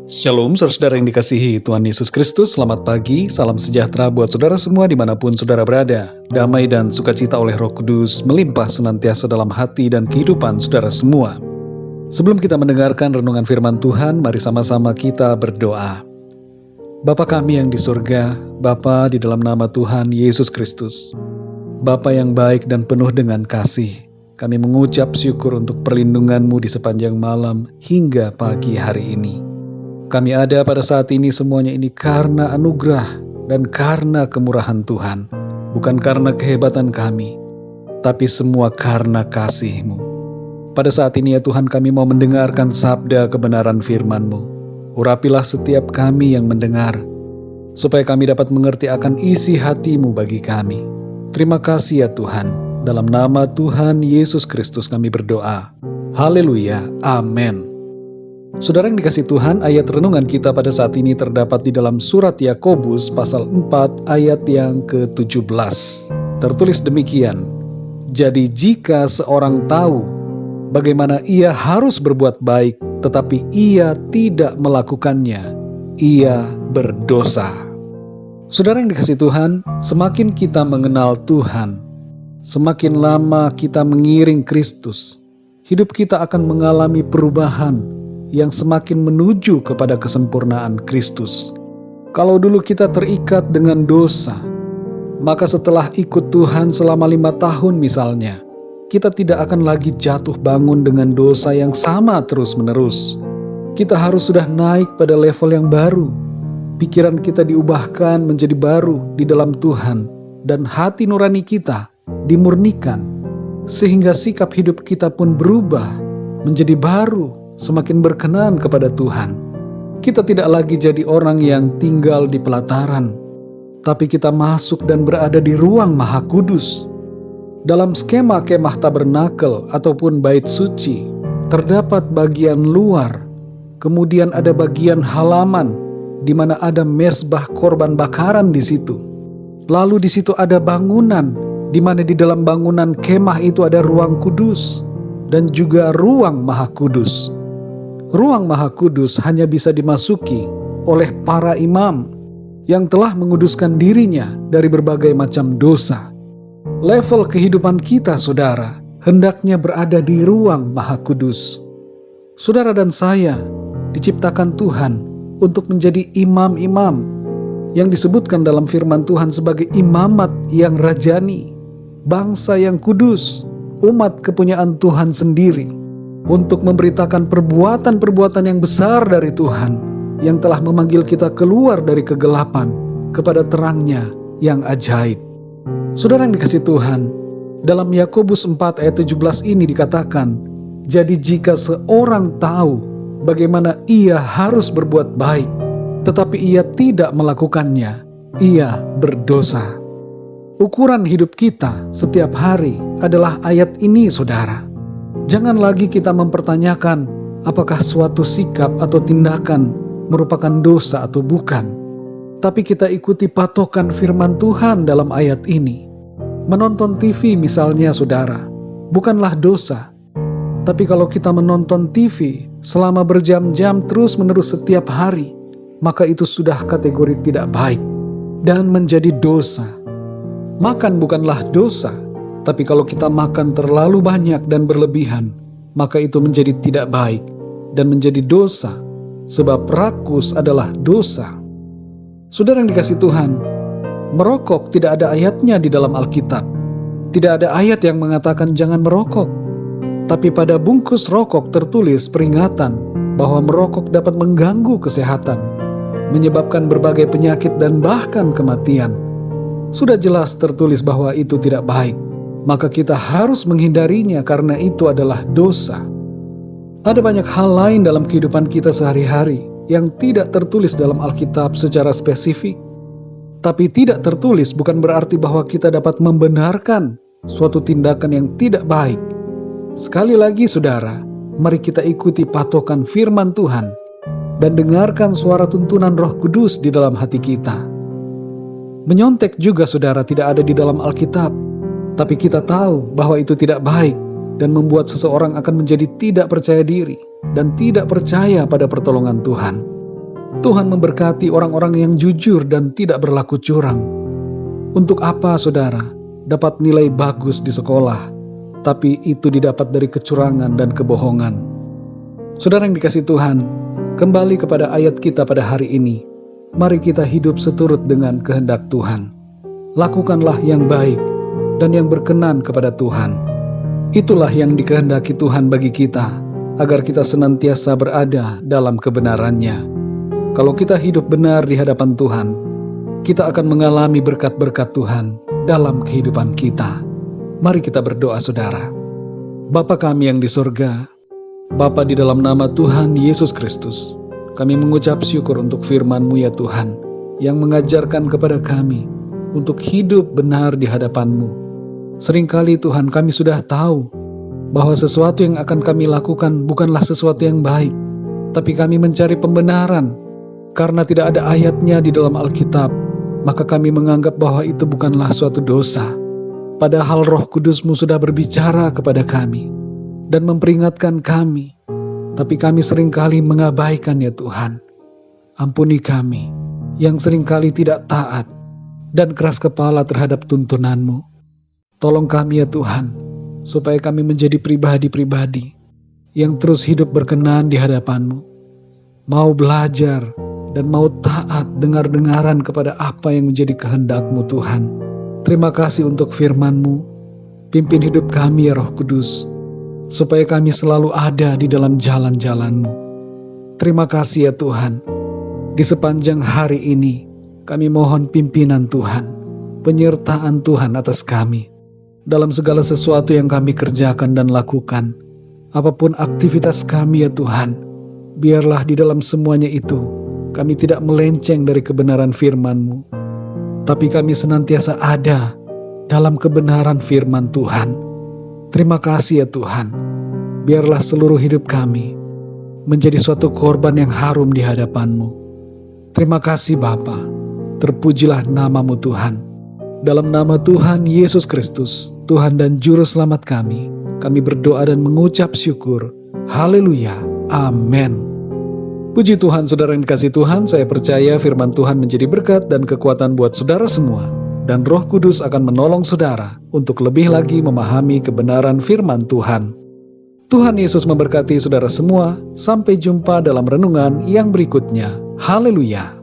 Shalom, saudara yang dikasihi Tuhan Yesus Kristus. Selamat pagi, salam sejahtera buat saudara semua dimanapun saudara berada. Damai dan sukacita oleh Roh Kudus melimpah senantiasa dalam hati dan kehidupan saudara semua. Sebelum kita mendengarkan renungan firman Tuhan, mari sama-sama kita berdoa. Bapa kami yang di surga, Bapa di dalam nama Tuhan Yesus Kristus, Bapa yang baik dan penuh dengan kasih, kami mengucap syukur untuk perlindungan-Mu di sepanjang malam hingga pagi hari ini. Kami ada pada saat ini semuanya ini karena anugerah dan karena kemurahan Tuhan. Bukan karena kehebatan kami, tapi semua karena kasih-Mu. Pada saat ini ya Tuhan, kami mau mendengarkan sabda kebenaran firman-Mu. Urapilah setiap kami yang mendengar, supaya kami dapat mengerti akan isi hati-Mu bagi kami. Terima kasih ya Tuhan. Dalam nama Tuhan Yesus Kristus kami berdoa. Haleluya. Amin. Saudara yang dikasihi Tuhan, ayat renungan kita pada saat ini terdapat di dalam surat Yakobus pasal 4 ayat yang ke-17. Tertulis demikian, jadi jika seorang tahu bagaimana ia harus berbuat baik, tetapi ia tidak melakukannya, ia berdosa. Saudara yang dikasihi Tuhan, semakin kita mengenal Tuhan, semakin lama kita mengiring Kristus, hidup kita akan mengalami perubahan yang semakin menuju kepada kesempurnaan Kristus. Kalau dulu kita terikat dengan dosa, maka setelah ikut Tuhan selama 5 tahun misalnya, kita tidak akan lagi jatuh bangun dengan dosa yang sama terus-menerus. Kita harus sudah naik pada level yang baru. Pikiran kita diubahkan menjadi baru di dalam Tuhan, dan hati nurani kita dimurnikan, sehingga sikap hidup kita pun berubah menjadi baru, semakin berkenan kepada Tuhan. Kita tidak lagi jadi orang yang tinggal di pelataran, tapi kita masuk dan berada di ruang Maha Kudus. Dalam skema kemah tabernakel ataupun bait suci, terdapat bagian luar, kemudian ada bagian halaman, di mana ada mezbah korban bakaran di situ. Lalu di situ ada bangunan, di mana di dalam bangunan kemah itu ada ruang kudus, dan juga ruang Maha Kudus. Ruang Maha Kudus hanya bisa dimasuki oleh para imam yang telah menguduskan dirinya dari berbagai macam dosa. Level kehidupan kita, saudara, hendaknya berada di ruang Maha Kudus. Saudara dan saya diciptakan Tuhan untuk menjadi imam-imam yang disebutkan dalam firman Tuhan sebagai imamat yang rajani, bangsa yang kudus, umat kepunyaan Tuhan sendiri, untuk memberitakan perbuatan-perbuatan yang besar dari Tuhan yang telah memanggil kita keluar dari kegelapan kepada terangnya yang ajaib. Saudara yang dikasihi Tuhan, dalam Yakobus 4 ayat 17 ini dikatakan, jadi jika seorang tahu bagaimana ia harus berbuat baik, tetapi ia tidak melakukannya, ia berdosa. Ukuran hidup kita setiap hari adalah ayat ini, saudara. Jangan lagi kita mempertanyakan apakah suatu sikap atau tindakan merupakan dosa atau bukan. Tapi kita ikuti patokan firman Tuhan dalam ayat ini. Menonton TV misalnya, saudara, bukanlah dosa. Tapi kalau kita menonton TV selama berjam-jam terus-menerus setiap hari, maka itu sudah kategori tidak baik dan menjadi dosa. Makan bukanlah dosa, tapi kalau kita makan terlalu banyak dan berlebihan, maka itu menjadi tidak baik dan menjadi dosa, sebab rakus adalah dosa. Saudara yang dikasihi Tuhan, merokok tidak ada ayatnya di dalam Alkitab. Tidak ada ayat yang mengatakan jangan merokok. Tapi pada bungkus rokok tertulis peringatan bahwa merokok dapat mengganggu kesehatan, menyebabkan berbagai penyakit dan bahkan kematian. Sudah jelas tertulis bahwa itu tidak baik. Maka kita harus menghindarinya karena itu adalah dosa. Ada banyak hal lain dalam kehidupan kita sehari-hari yang tidak tertulis dalam Alkitab secara spesifik. Tapi tidak tertulis bukan berarti bahwa kita dapat membenarkan suatu tindakan yang tidak baik. Sekali lagi saudara, mari kita ikuti patokan firman Tuhan dan dengarkan suara tuntunan Roh Kudus di dalam hati kita. Menyontek juga saudara tidak ada di dalam Alkitab. Tapi kita tahu bahwa itu tidak baik dan membuat seseorang akan menjadi tidak percaya diri dan tidak percaya pada pertolongan Tuhan. Tuhan memberkati orang-orang yang jujur dan tidak berlaku curang. Untuk apa saudara dapat nilai bagus di sekolah, tapi itu didapat dari kecurangan dan kebohongan? Saudara yang dikasihi Tuhan, kembali kepada ayat kita pada hari ini. Mari kita hidup seturut dengan kehendak Tuhan. Lakukanlah yang baik dan yang berkenan kepada Tuhan. Itulah yang dikehendaki Tuhan bagi kita, agar kita senantiasa berada dalam kebenarannya. Kalau kita hidup benar di hadapan Tuhan, kita akan mengalami berkat-berkat Tuhan dalam kehidupan kita. Mari kita berdoa saudara. Bapa kami yang di surga, Bapa di dalam nama Tuhan Yesus Kristus, kami mengucap syukur untuk firman-Mu ya Tuhan, yang mengajarkan kepada kami untuk hidup benar di hadapan-Mu. Seringkali Tuhan kami sudah tahu bahwa sesuatu yang akan kami lakukan bukanlah sesuatu yang baik, tapi kami mencari pembenaran. Karena tidak ada ayatnya di dalam Alkitab, maka kami menganggap bahwa itu bukanlah suatu dosa. Padahal Roh Kudus-Mu sudah berbicara kepada kami dan memperingatkan kami, tapi kami seringkali mengabaikan ya Tuhan. Ampuni kami yang seringkali tidak taat dan keras kepala terhadap tuntunan-Mu. Tolong kami ya Tuhan, supaya kami menjadi pribadi-pribadi yang terus hidup berkenan di hadapan-Mu, mau belajar dan mau taat dengar-dengaran kepada apa yang menjadi kehendak-Mu Tuhan. Terima kasih untuk firman-Mu. Pimpin hidup kami ya Roh Kudus, supaya kami selalu ada di dalam jalan-jalan-Mu. Terima kasih ya Tuhan. Di sepanjang hari ini, kami mohon pimpinan Tuhan, penyertaan Tuhan atas kami, dalam segala sesuatu yang kami kerjakan dan lakukan. Apapun aktivitas kami ya Tuhan, biarlah di dalam semuanya itu, kami tidak melenceng dari kebenaran firman-Mu, tapi kami senantiasa ada dalam kebenaran firman Tuhan. Terima kasih ya Tuhan. Biarlah seluruh hidup kami menjadi suatu korban yang harum di hadapan-Mu. Terima kasih Bapa. Terpujilah nama-Mu Tuhan. Dalam nama Tuhan Yesus Kristus, Tuhan dan Juru Selamat kami berdoa dan mengucap syukur. Haleluya. Amin. Puji Tuhan, saudara yang dikasihi Tuhan, saya percaya firman Tuhan menjadi berkat dan kekuatan buat saudara semua. Dan Roh Kudus akan menolong saudara untuk lebih lagi memahami kebenaran firman Tuhan. Tuhan Yesus memberkati saudara semua. Sampai jumpa dalam renungan yang berikutnya. Haleluya.